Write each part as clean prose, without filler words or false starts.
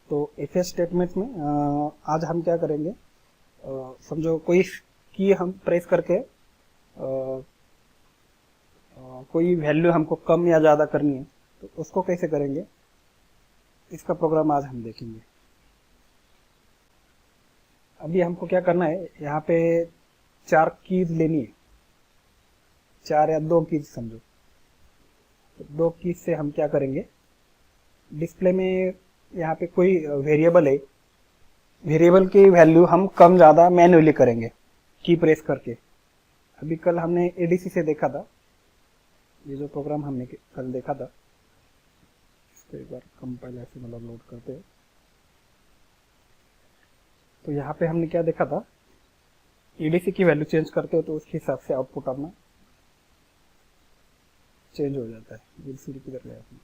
तो if statement में आज हम क्या करेंगे, समझो कोई की हम प्रेस करके कोई वैल्यू हमको कम या ज़्यादा करनी है, तो उसको कैसे करेंगे, इसका प्रोग्राम आज हम देखेंगे। अभी हमको क्या करना है, यहाँ पे 4 कीज लेनी है, 4 या 2 कीज समझो। तो 2 कीज से हम क्या करेंगे, डिस्प्ले में यहाँ पे कोई वेरिएबल है, वेरिएबल की वैल्यू हम कम ज़्यादा मैन्युअली करेंगे की प्रेस करके। अभी कल हमने एडीसी से देखा था, ये जो प्रोग्राम हमने कल देखा था, इसको एक बार कंपाइलर से मतलब लोड करते हैं। तो यहाँ पे हमने क्या देखा था, एडीसी की वैल्यू चेंज करते हो तो उसके हिसाब से आउटपुट अपना चेंज हो जाता है। एलसीडी किधर गया अपना,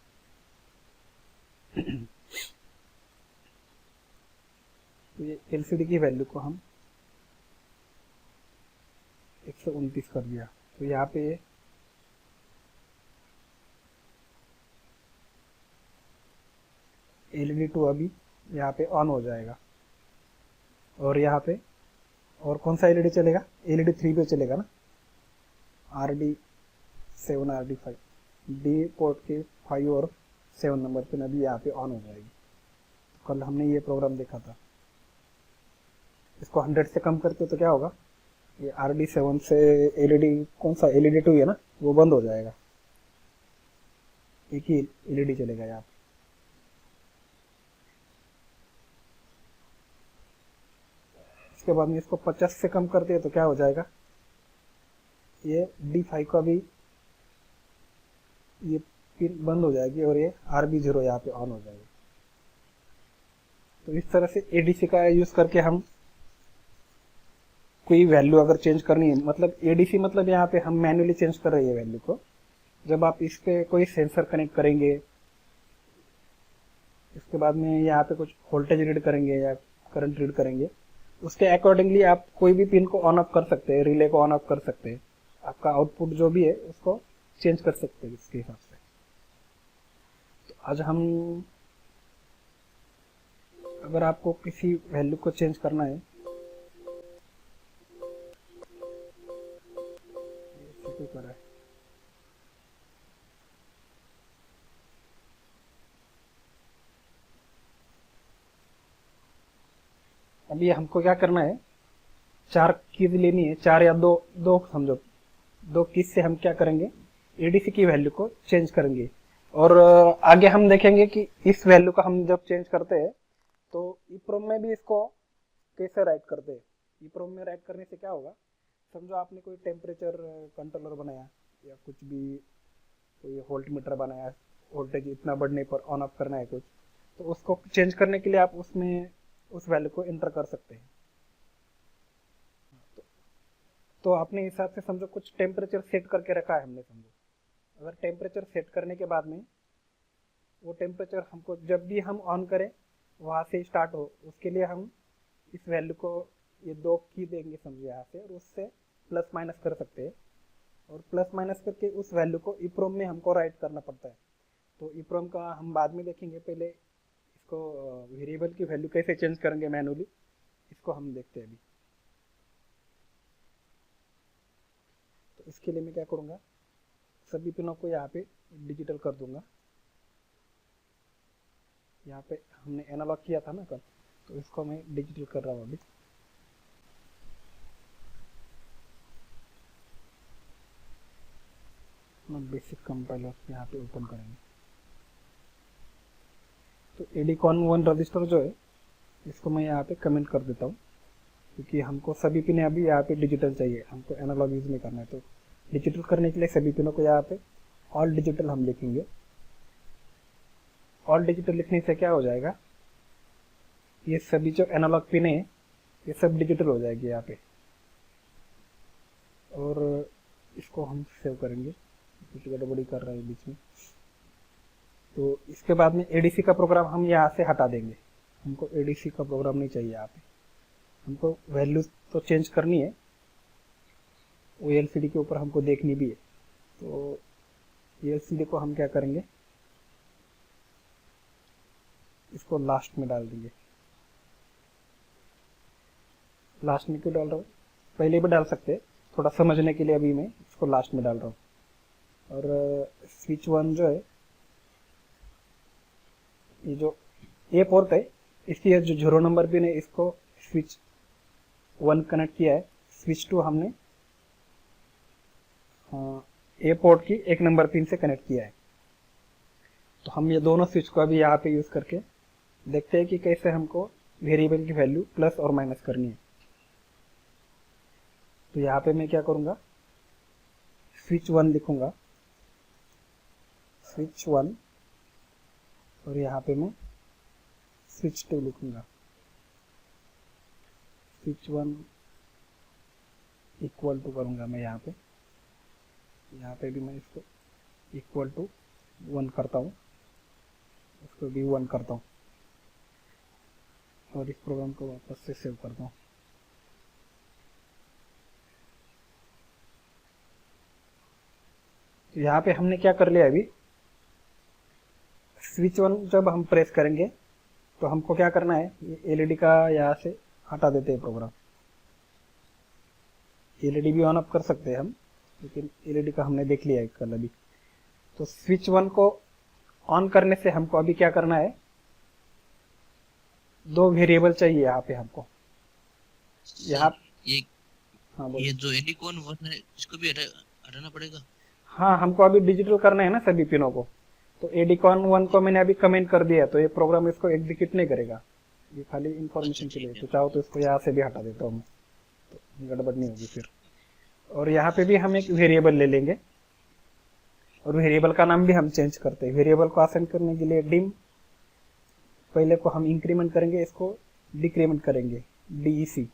तो ये एलसीडी की वैल्यू को हम 129 कर दिया। तो यहाँ पे एलईडी 2 अभी यहाँ पे ऑन हो जाएगा, और यहाँ पे और कौन सा एलईडी चलेगा, एलईडी 3 पे चलेगा ना, RD7 RD5 डी पोर्ट के 5 और 7 नंबर पे अभी यहाँ पे ऑन हो जाएगी। तो कल हमने ये प्रोग्राम देखा था, इसको 100 से कम करते तो क्या होगा, ये RD7 से एलईडी कौन सा एलईडी 2 है ना, वो बंद हो जाएगा, एक ही एलईडी चलेगा यहाँ पे। इसके बाद में इसको 50 से कम करते हैं तो क्या हो जाएगा, ये D5 का भी ये पिन बंद हो जाएगी और ये RB0 यहाँ पे ऑन हो जाएगी। तो इस तरह से एडीसी का यूज करके हम कोई वैल्यू अगर चेंज करनी है, मतलब एडीसी मतलब यहाँ पे हम मैन्युअली चेंज कर रहे हैं वैल्यू को। जब आप इस पे कोई सेंसर कनेक्ट करेंगे, इसके बाद में यहाँ पे कुछ वोल्टेज रीड करेंगे या करंट रीड करेंगे, उसके अकॉर्डिंगली आप कोई भी पिन को ऑन ऑफ कर सकते हैं, रिले को ऑन ऑफ कर सकते हैं, आपका आउटपुट जो भी है उसको चेंज कर सकते हैं इसके हिसाब से। तो आज हम, अगर आपको किसी वैल्यू को चेंज करना है, कर है अभी हमको क्या करना है, 4 कीज लेनी है, 4 या 2 2 समझो, 2 कीज से हम क्या करेंगे, एडीसी की वैल्यू को चेंज करेंगे। और आगे हम देखेंगे कि इस वैल्यू को हम जब चेंज करते हैं तो ईप्रोम में भी इसको कैसे राइट करते हैं। ईप्रोम में राइट करने से क्या होगा, समझो आपने कोई टेम्परेचर कंट्रोलर बनाया या कुछ भी, कोई वोल्ट मीटर बनाया, वोल्टेज इतना बढ़ने पर ऑन ऑफ करना है कुछ, तो उसको चेंज करने के लिए आप उसमें उस वैल्यू को एंटर कर सकते हैं। तो अपने हिसाब से समझो कुछ टेम्परेचर सेट करके रखा है हमने, समझो अगर टेम्परेचर सेट करने के बाद में वो टेम्परेचर हमको जब भी हम ऑन करें वहाँ से स्टार्ट हो, उसके लिए हम इस वैल्यू को ये 2 की देंगे समझो यहाँ से, और उससे प्लस माइनस कर सकते हैं, और प्लस माइनस करके उस वैल्यू को ईप्रोम में हमको राइट करना पड़ता है। तो ईप्रोम का हम बाद में देखेंगे, पहले इसको वेरिएबल की वैल्यू कैसे चेंज करेंगे मैनुअली, इसको हम देखते हैं अभी। तो इसके लिए मैं क्या करूँगा, सभी पिनों को यहाँ पे डिजिटल कर दूंगा। यहाँ पे हमने एनालॉग किया था ना कल, तो इसको मैं डिजिटल कर रहा हूँ अभी। बेसिक कंपाइलर यहाँ पे ओपन करेंगे। तो ADCON1 रजिस्टर जो है इसको मैं यहाँ पे कमेंट कर देता हूँ, क्योंकि हमको सभी पिने अभी यहाँ पे डिजिटल चाहिए, हमको एनालॉग यूज नहीं करना है। तो डिजिटल करने के लिए सभी पिनों को यहाँ पे ऑल डिजिटल हम लिखेंगे। ऑल डिजिटल लिखने से क्या हो जाएगा, ये सभी जो एनालॉग पिन है ये सब डिजिटल हो जाएगी यहाँ पे। और इसको हम सेव करेंगे, कुछ गड़बड़ी कर रहा है बीच में। तो इसके बाद में एडीसी का प्रोग्राम हम यहाँ से हटा देंगे, हमको एडीसी का प्रोग्राम नहीं चाहिए यहाँ पे। हमको वैल्यू तो चेंज करनी है, वो एलसीडी के ऊपर हमको देखनी भी है। तो एलसीडी को हम क्या करेंगे, इसको लास्ट में डाल देंगे। लास्ट में क्यों डाल रहा हूँ, पहले भी डाल सकते हैं, थोड़ा समझने के लिए अभी मैं इसको लास्ट में डाल रहा हूँ। और स्विच 1 जो है, ये जो ए पोर्ट है, इसकी जो 0 नंबर पिन है इसको स्विच 1 कनेक्ट किया है। स्विच 2 हमने ए पोर्ट की 1 नंबर पिन से कनेक्ट किया है। तो हम ये दोनों स्विच को अभी यहाँ पे यूज करके देखते हैं कि कैसे हमको वेरिएबल की वैल्यू प्लस और माइनस करनी है। तो यहाँ पे मैं क्या करूँगा, स्विच 1 लिखूंगा, स्विच 1, और यहाँ पे मैं स्विच 2 लिखूंगा। स्विच 1 इक्वल टू करूंगा मैं यहाँ पे भी मैं इसको इक्वल टू 1 करता हूँ, इसको भी 1 करता हूँ, और इस प्रोग्राम को वापस से सेव करता हूँ। तो यहाँ पे हमने क्या कर लिया, अभी स्विच 1 जब हम प्रेस करेंगे तो हमको क्या करना है, ये एलईडी का यहाँ से हटा देते हैं प्रोग्राम। एलईडी भी ऑन ऑफ कर सकते हैं हम, लेकिन एलईडी का हमने देख लिया है कल अभी। तो स्विच 1 को ऑन करने से हमको अभी क्या करना है, 2 वेरिएबल चाहिए यहाँ पे हमको। यहाँ ये हाँ ये जो एडिकॉन 1 है इसको भी हटाना पड़ेगा। हाँ, हमको अभी डिजिटल करना है ना सभी पिनों को। तो एडिकॉन 1 को मैंने अभी कमेंट कर दिया, तो ये प्रोग्राम इसको एग्जीक्यूट नहीं करेगा, ये खाली इंफॉर्मेशन के लिए। तो चाहो तो इसको यहाँ से भी हटा देता हूँ मैं, तो गड़बड़ नहीं होगी फिर। और यहाँ पे भी हम एक वेरिएबल ले लेंगे, और वेरिएबल का नाम भी हम चेंज करते हैं। वेरिएबल को असाइन करने के लिए डिम, पहले को हम इंक्रीमेंट करेंगे, इसको डिक्रीमेंट करेंगे DEC,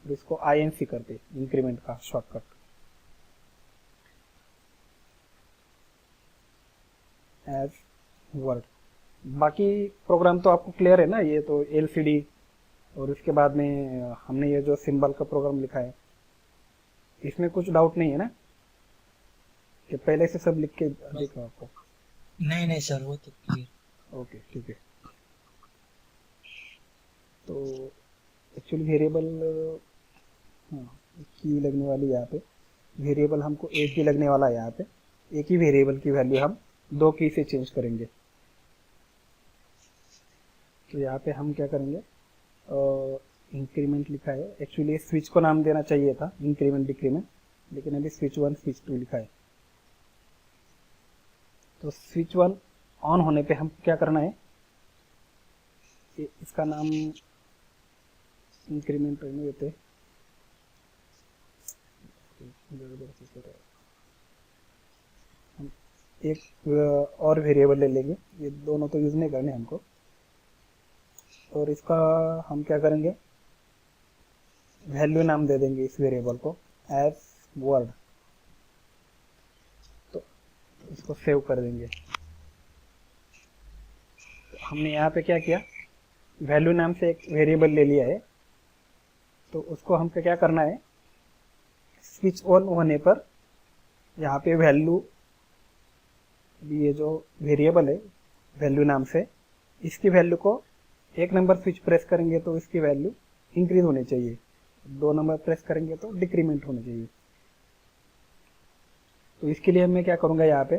और इसको INC करते, इंक्रीमेंट का शॉर्टकट। एज वर्ड, बाकी प्रोग्राम तो आपको क्लियर है ना, ये तो LCD, और इसके बाद में हमने ये जो सिंबल का प्रोग्राम लिखा है, इसमें कुछ डाउट नहीं है ना, कि पहले से सब लिख के देखो आपको। नहीं सर, वो तो क्लियर। ओके, ठीक है। तो एक्चुअली वेरिएबल, हाँ, की लगने वाली यहाँ पे वेरिएबल हमको एक ही लगने वाला है। यहाँ पे एक ही वेरिएबल की वैल्यू हम 2 की से चेंज करेंगे। तो यहाँ पे हम क्या करेंगे, इंक्रीमेंट लिखा है, एक्चुअली स्विच को नाम देना चाहिए था इंक्रीमेंट डिक्रीमेंट, लेकिन अभी स्विच 1 स्विच 2 लिखा है। तो स्विच 1 ऑन होने पे हम क्या करना है, इसका नाम इंक्रीमेंट रहने देते, हम एक और वेरिएबल ले लेंगे, ये दोनों तो यूज नहीं करने हमको। और इसका हम क्या करेंगे, वैल्यू नाम दे देंगे इस वेरिएबल को एज वर्ड। तो इसको सेव कर देंगे। तो हमने यहाँ पे क्या किया, वैल्यू नाम से एक वेरिएबल ले लिया है। तो उसको हमको क्या करना है, स्विच ऑन होने पर यहाँ पे वैल्यू, ये जो वेरिएबल है वैल्यू नाम से, इसकी वैल्यू को 1 नंबर स्विच प्रेस करेंगे तो इसकी वैल्यू इंक्रीज होनी चाहिए, 2 नंबर प्रेस करेंगे तो डिक्रीमेंट होनी चाहिए। तो इसके लिए मैं क्या करूँगा, यहाँ पे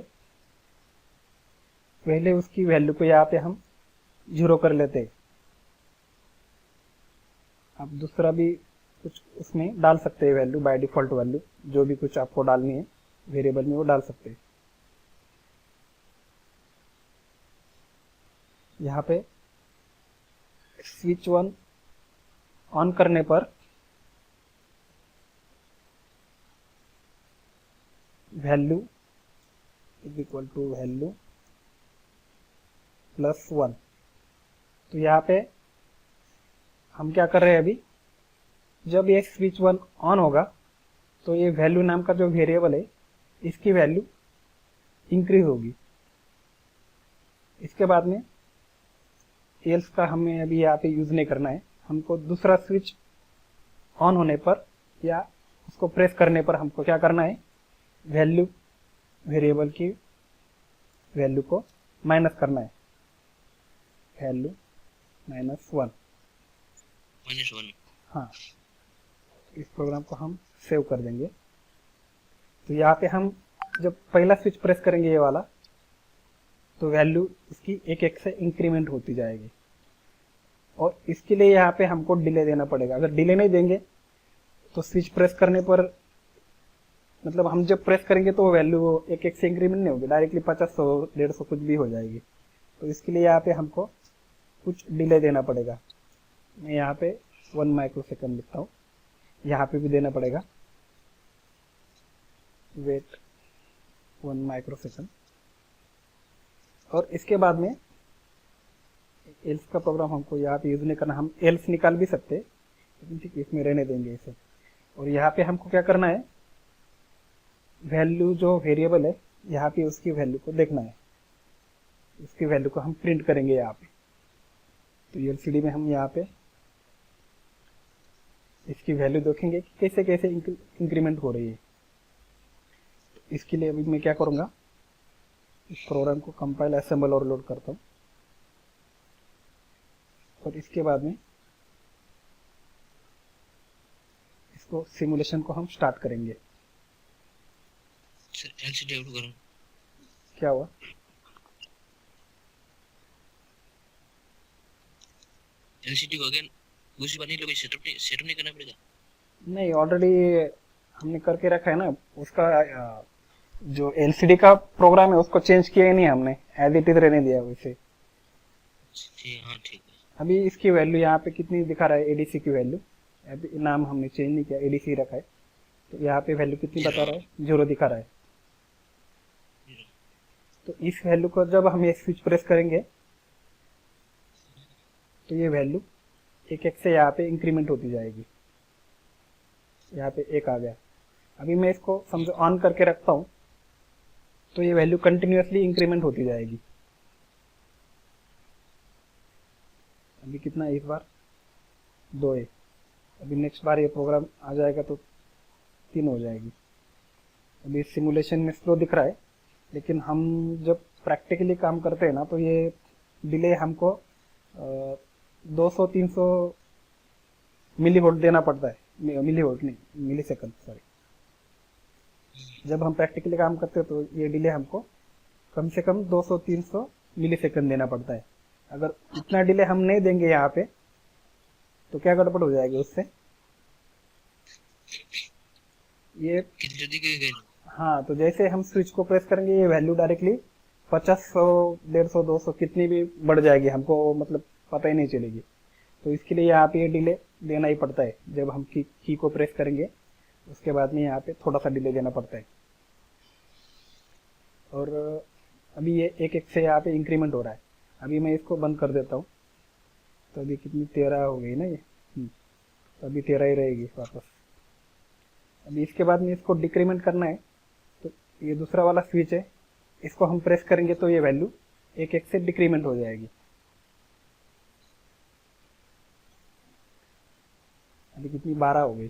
पहले उसकी वैल्यू को यहाँ पे हम 0 कर लेते हैं। आप दूसरा भी कुछ उसमें डाल सकते हैं वैल्यू, बाय डिफॉल्ट वैल्यू जो भी कुछ आपको डालनी है वेरिएबल में वो डाल सकते हैं। यहाँ पे स्विच 1 ऑन करने पर value is equal to value plus 1। तो यहाँ पे हम क्या कर रहे हैं, अभी जब ये स्विच 1 ऑन होगा तो ये वैल्यू नाम का जो वेरिएबल है इसकी वैल्यू इंक्रीज होगी। इसके बाद में एल्स का हमें अभी यहाँ पे यूज नहीं करना है, हमको दूसरा स्विच ऑन होने पर या उसको प्रेस करने पर हमको क्या करना है, वैल्यू वेरिएबल की वैल्यू को माइनस करना है। वैल्यू -1। -1। हाँ, इस प्रोग्राम को हम सेव कर देंगे। तो यहाँ पे हम जब पहला स्विच प्रेस करेंगे ये वाला, तो वैल्यू इसकी एक से इंक्रीमेंट होती जाएगी। और इसके लिए यहाँ पे हमको डिले देना पड़ेगा। अगर डिले नहीं देंगे तो स्विच प्रेस करने पर, मतलब हम जब प्रेस करेंगे तो वैल्यू एक से इंक्रीमेंट नहीं होगी, डायरेक्टली 50, 100, 150 कुछ भी हो जाएगी। तो इसके लिए यहाँ पे हमको कुछ डिले देना पड़ेगा। मैं यहाँ पे 1 माइक्रोसेकंड लिखता हूँ, यहाँ पे भी देना पड़ेगा वेट 1 माइक्रोसेकंड। और इसके बाद में एल्स का प्रोग्राम हमको यहाँ पे यूज नहीं करना, हम एल्स निकाल भी सकते, लेकिन ठीक इसमें रहने देंगे इसे। और यहाँ पे हमको क्या करना है, वैल्यू जो वेरिएबल है यहाँ पे उसकी वैल्यू को देखना है, उसकी वैल्यू को हम प्रिंट करेंगे यहाँ पे। तो एलसीडी में हम यहाँ पे इसकी वैल्यू देखेंगे कि कैसे कैसे इंक्रीमेंट हो रही है। इसके लिए अभी मैं क्या करूँगा, इस प्रोग्राम को कंपाइल, असेंबल और लोड करता हूँ। और इसके बाद में इसको सिमुलेशन को हम स्टार्ट करेंगे। सर एलसीडी आउट करूं? क्या हुआ? एलसीडी को अगेन दूसरी बार नहीं लोगे, सेटअप नहीं करना पड़ेगा? नहीं, ऑलरेडी हमने करके रखा है ना। उसका जो एलसीडी का प्रोग्राम है उसको चेंज किया ही नहीं हमने, एज इट इज रहने दिया वैसे। हाँ ठीक है। अभी इसकी वैल्यू यहाँ पे कितनी दिखा रहा है, एडीसी की वैल्यू, अभी नाम हमने चेंज नहीं किया, एडीसी रखा है। तो यहाँ पे वैल्यू कितनी बता रहा है, 0 दिखा रहा है। तो इस वैल्यू को जब हम ये स्विच प्रेस करेंगे तो ये वैल्यू एक से यहाँ पे इंक्रीमेंट होती जाएगी। यहाँ पे 1 आ गया। अभी मैं इसको समझो ऑन करके रखता हूँ तो ये वैल्यू कंटिन्यूअसली इंक्रीमेंट होती जाएगी। अभी कितना है, इस बार 2 है। अभी नेक्स्ट बार ये प्रोग्राम आ जाएगा तो 3 हो जाएगी। अभी सिमुलेशन में स्लो दिख रहा है, लेकिन हम जब प्रैक्टिकली काम करते हैं ना तो ये डिले हमको 200-300 मिली वोल्ट देना पड़ता है, मिली वोल्ट नहीं, मिली सेकंड, सॉरी। जब हम प्रैक्टिकली काम करते हैं तो ये डिले हमको कम से कम 200-300 मिली सेकंड देना पड़ता है। अगर इतना डिले हम नहीं देंगे यहाँ पे तो क्या गड़बड़ हो जाएगी उससे, ये कितनी जल्दी गई? हाँ, तो जैसे हम स्विच को प्रेस करेंगे ये वैल्यू डायरेक्टली 50, 100, 150, 200 कितनी भी बढ़ जाएगी, हमको मतलब पता ही नहीं चलेगी। तो इसके लिए यहाँ पे ये डिले देना ही पड़ता है। जब हम की को प्रेस करेंगे उसके बाद में यहाँ पे थोड़ा सा डिले देना पड़ता है। और अभी ये एक से यहाँ पे इंक्रीमेंट हो रहा है। अभी मैं इसको बंद कर देता हूँ तो अभी कितनी 13 हो गई ना ये, तो अभी 13 ही रहेगी वापस। अभी इसके बाद में इसको डिक्रीमेंट करना है, तो ये दूसरा वाला स्विच है, इसको हम प्रेस करेंगे तो ये वैल्यू एक से डिक्रीमेंट हो जाएगी। अभी कितनी 12 हो गई।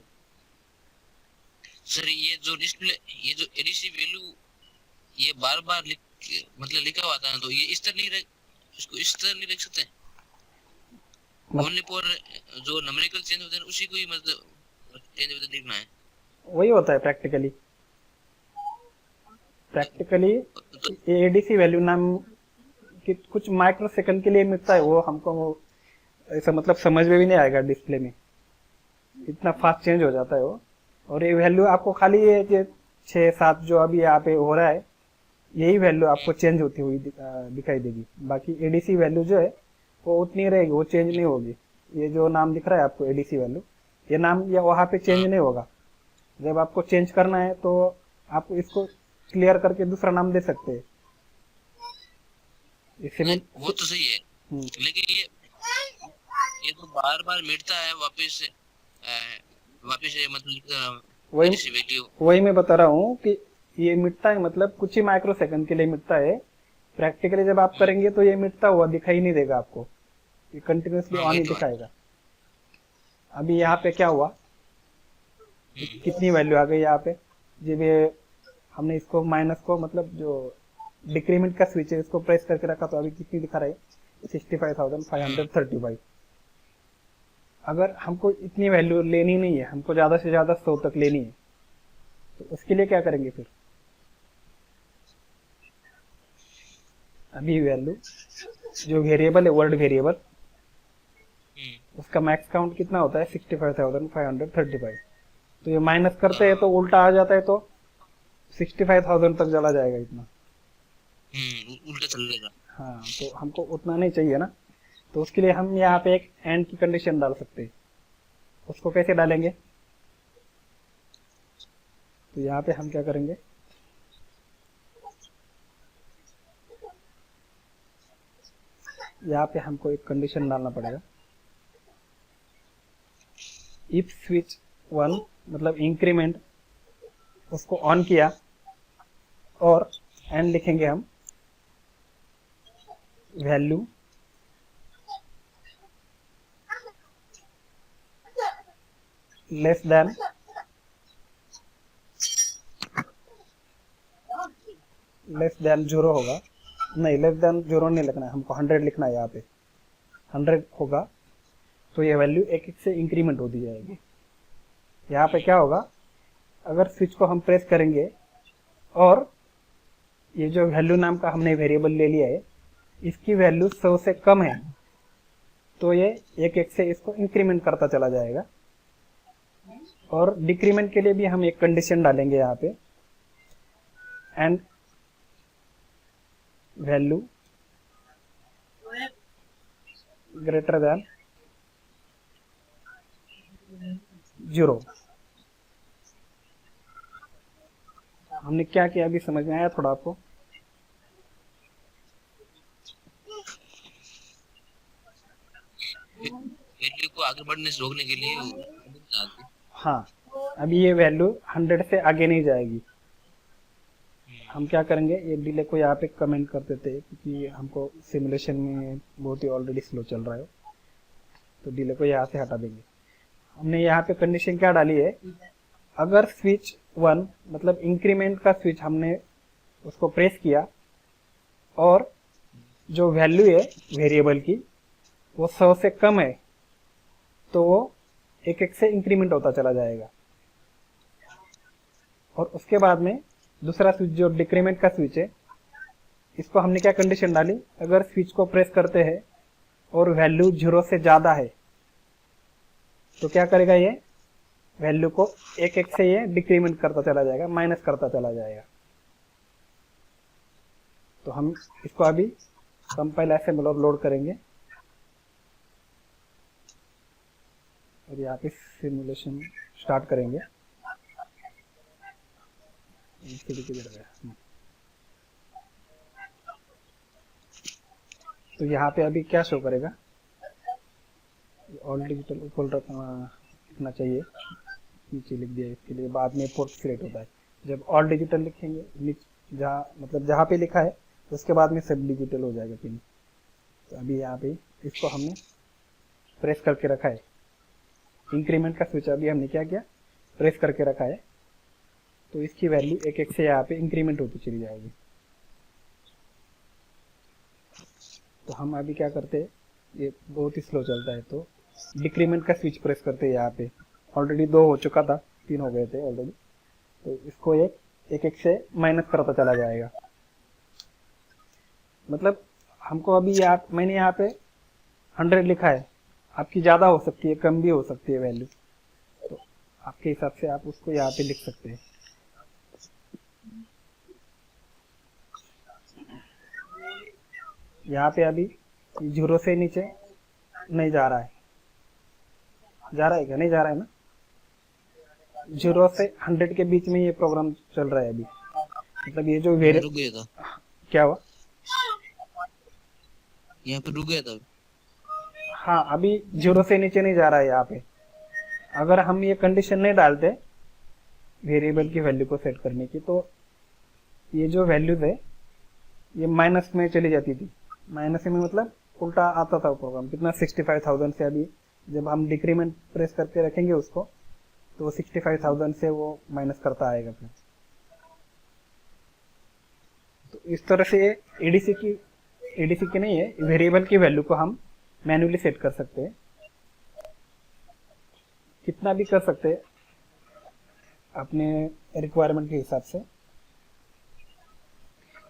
सर ये जो डिस्प्ले, ये जो एडीसी वैल्यू ये बार-बार मतलब लिखा हुआ था, तो ये इस तरह नहीं इसको इस तरह नहीं लिख सकते? ओनली फॉर जो न्यूमेरिकल चेंज होते हैं उसी को ही मतलब चेंज होते लिखना है? वही होता है प्रैक्टिकली। एडीसी वैल्यू नाम कि कुछ माइक्रो सेकंड के लिए मिलता है, वो हमको ऐसा मतलब समझ में भी नहीं आएगा डिस्प्ले में, इतना फास्ट चेंज हो जाता है वो। और ये वैल्यू आपको खाली ये 6-7 जो अभी यहाँ पे हो रहा है यही वैल्यू आपको चेंज होती हुई दिखाई देगी। बाकी एडीसी वैल्यू जो है वो उतनी रहेगी, वो चेंज नहीं होगी। ये जो नाम दिख रहा है आपको एडीसी वैल्यू, ये नाम या वहाँ पे चेंज नहीं होगा। जब आपको चेंज करना है तो आप इसको क्लियर करके दूसरा नाम दे सकते हैं। वो तो सही है, लेकिन ये तो बार बार मिटता है वापस मतलब वही मैं बता रहा हूँ कि ये मिटता है, मतलब कुछ ही माइक्रो सेकंड के लिए मिटता है। प्रैक्टिकली जब आप करेंगे तो ये मिटता हुआ दिखाई नहीं देगा आपको, ये कंटिन्यूसली ऑन ही दिखाएगा। अभी यहाँ पे क्या हुआ, कितनी वैल्यू आ गई यहाँ पे, जब ये हमने इसको माइनस को मतलब जो डिक्रीमेंट का स्विच है इसको प्रेस करके रखा तो अभी कितनी दिखा रहा है, 65,535। अगर हमको इतनी वैल्यू लेनी नहीं है, हमको ज्यादा से ज्यादा 100 तक लेनी है, तो उसके लिए क्या करेंगे फिर? अभी वैल्यू जो वेरिएबल है, वर्ड वेरिएबल, उसका मैक्स काउंट कितना होता है? 65,535। तो ये माइनस करते हैं तो उल्टा आ जाता है, तो 65,000 तक चला जाएगा इतना। उल्टा चलेगा। हाँ, तो हमको उतना नहीं चाहिए ना, तो उसके लिए हम यहाँ पे एक एंड की कंडीशन डाल सकते हैं। उसको कैसे डालेंगे? तो यहाँ पे हम क्या करेंगे, यहाँ पे हमको एक कंडीशन डालना पड़ेगा। इफ स्विच 1 मतलब इंक्रीमेंट, उसको ऑन किया, और एंड लिखेंगे हम वैल्यू लेस देन 0 होगा। नहीं, लेस देन 0 नहीं लिखना है हमको, 100 लिखना है। यहाँ पे 100 होगा तो ये वैल्यू एक एक से इंक्रीमेंट होती जाएगी। यहाँ पे क्या होगा, अगर स्विच को हम प्रेस करेंगे और ये जो वैल्यू नाम का हमने वेरिएबल ले लिया है, इसकी वैल्यू 100 से कम है, तो ये एक एक से इसको इंक्रीमेंट करता चला जाएगा। और डिक्रीमेंट के लिए भी हम एक कंडीशन डालेंगे यहाँ पे, एंड वैल्यू ग्रेटर देन 0। हमने क्या किया अभी समझ में आया थोड़ा आपको? वैल्यू को आगे बढ़ने से रोकने के लिए हाँ, अभी ये वैल्यू 100 से आगे नहीं जाएगी। हम क्या करेंगे, ये डिले को यहाँ पे कमेंट कर देते हैं, क्योंकि हमको सिमुलेशन में बहुत ही ऑलरेडी स्लो चल रहा है, तो डिले को यहाँ से हटा देंगे। हमने यहाँ पे कंडीशन क्या डाली है, अगर स्विच 1 मतलब इंक्रीमेंट का स्विच हमने उसको प्रेस किया और जो वैल्यू है वेरिएबल की वो 100 से कम है, तो वो एक एक से इंक्रीमेंट होता चला जाएगा। और उसके बाद में दूसरा स्विच जो डिक्रीमेंट का स्विच है, इसको हमने क्या कंडीशन डाली, अगर स्विच को प्रेस करते हैं और वैल्यू 0 से ज्यादा है, तो क्या करेगा, ये वैल्यू को एक एक से ये डिक्रीमेंट करता चला जाएगा, माइनस करता चला जाएगा। तो हम इसको अभी कंपाइल असेंबल और लोड करेंगे, और यहाँ पे सिमुलेशन स्टार्ट करेंगे। तो यहाँ पे अभी क्या शो करेगा, ऑल डिजिटल ऊपर रखना चाहिए, नीचे लिख दिया, इसके लिए बाद में पोर्ट सिलेक्ट होता है। जब ऑल डिजिटल लिखेंगे, जहाँ मतलब जहाँ पे लिखा है, तो उसके बाद में सब डिजिटल हो जाएगा पिन। तो अभी यहाँ पे इसको हमने प्रेस करके रखा है, इंक्रीमेंट का स्विच अभी हमने क्या किया, प्रेस करके रखा है, तो इसकी वैल्यू एक एक से यहाँ पे इंक्रीमेंट होती चली जाएगी। तो हम अभी क्या करते हैं, ये बहुत ही स्लो चलता है, तो डिक्रीमेंट का स्विच प्रेस करते हैं। यहाँ पे ऑलरेडी 2 हो चुका था, 3 हो गए थे ऑलरेडी, तो इसको एक एक से माइनस करता चला जाएगा। मतलब हमको अभी मैंने यहाँ पे 100 लिखा है, आपकी ज़्यादा हो सकती है, कम भी हो सकती है वैल्यू, तो आपके हिसाब से आप उसको यहाँ पे लिख सकते हैं। यहाँ पे अभी 0 से नीचे नहीं जा रहा है, जा रहा है क्या, नहीं जा रहा है ना, 0 से 100 के बीच में ये प्रोग्राम चल रहा है अभी। मतलब ये जो रुक गया था, क्या हुआ, यहाँ पे रुक गया था। हाँ, अभी 0 से नीचे नहीं जा रहा है यहाँ पे। अगर हम ये कंडीशन नहीं डालते वेरिएबल की वैल्यू को सेट करने की, तो ये जो वैल्यूज है ये माइनस में चली जाती थी। माइनस में मतलब उल्टा आता था प्रोग्राम, कितना 65,000 से। अभी जब हम डिक्रीमेंट प्रेस करके रखेंगे उसको, तो 65,000 से वो माइनस करता आएगा फिर। तो इस तरह से एडीसी की एडीसी की नहीं है, वेरिएबल की वैल्यू को हम मैन्युअली सेट कर सकते हैं, कितना भी कर सकते हैं अपने रिक्वायरमेंट के हिसाब से।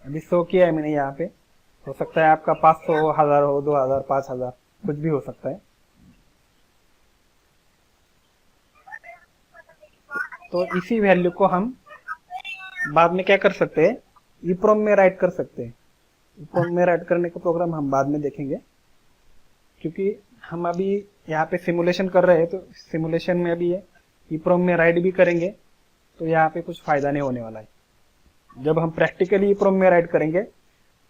अभी 100 किया है मैंने यहाँ पे, हो सकता है आपका 500 हो, 1000 हो, 2000, 5000, कुछ भी हो सकता है। तो इसी वैल्यू को हम बाद में क्या कर सकते हैं, ईप्रोम में राइट कर सकते हैं। ईप्रोम में राइट करने का प्रोग्राम हम बाद में देखेंगे, क्योंकि हम अभी यहाँ पे सिमुलेशन कर रहे हैं, तो सिमुलेशन में अभी ईप्रोम में राइट भी करेंगे तो यहाँ पे कुछ फायदा नहीं होने वाला है। जब हम प्रैक्टिकली ईप्रोम में राइट करेंगे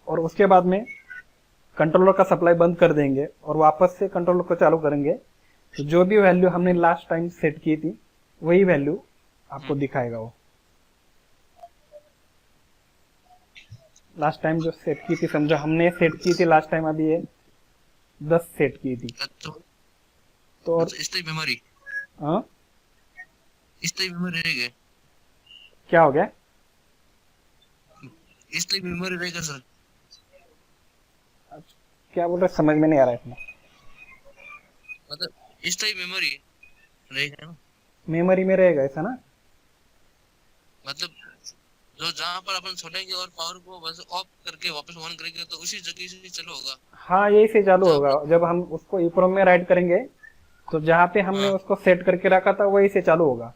और उसके बाद में कंट्रोलर का सप्लाई बंद कर देंगे और वापस से कंट्रोलर को चालू करेंगे, तो जो भी वैल्यू हमने लास्ट टाइम सेट की थी वही वैल्यू आपको दिखाएगा। वो लास्ट टाइम जो सेट की थी, समझो हमने सेट की थी लास्ट टाइम, अभी ये 10 सेट की थी, तो और इस टाइप मेमोरी हाँ रहेगा, क्या हो गया, इस टाइप मेमोरी रहेगा सर। क्या बोल रहे, समझ में नहीं आ रहा है इसमें। मतलब इस टाइप मेमोरी रहेगा ना, मेमोरी में रहेगा ऐसा ना, मतलब जो जहाँ पर अपन छोड़ेंगे और पावर को बस ऑफ करके वापस ऑन करेंगे तो उसी जगह से चालू होगा। हाँ यही से चालू होगा। जब हम उसको ईप्रोम में राइट करेंगे तो जहाँ पे हमने उसको सेट करके रखा था वही से चालू होगा।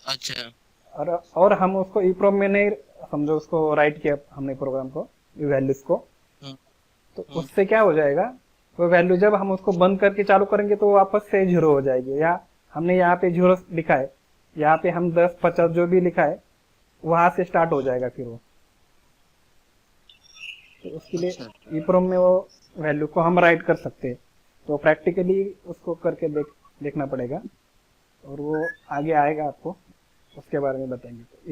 अच्छा, और हम उसको ईप्रोम में नहीं, समझो उसको राइट किया हमने प्रोग्राम को, वैल्यूज को, तो उससे क्या हो जाएगा, वो वैल्यू जब हम उसको बंद करके चालू करेंगे तो वापस से 0 हो जाएगी। या हमने यहाँ पे 0 लिखा है, यहाँ पे हम 10, 50 जो भी लिखा है वहां से स्टार्ट हो जाएगा फिर वो। तो उसके लिए ईप्रोम में वो वैल्यू को हम राइट कर सकते हैं। तो प्रैक्टिकली उसको करके देखना पड़ेगा और वो आगे आएगा, आपको उसके बारे में बताएंगे। तो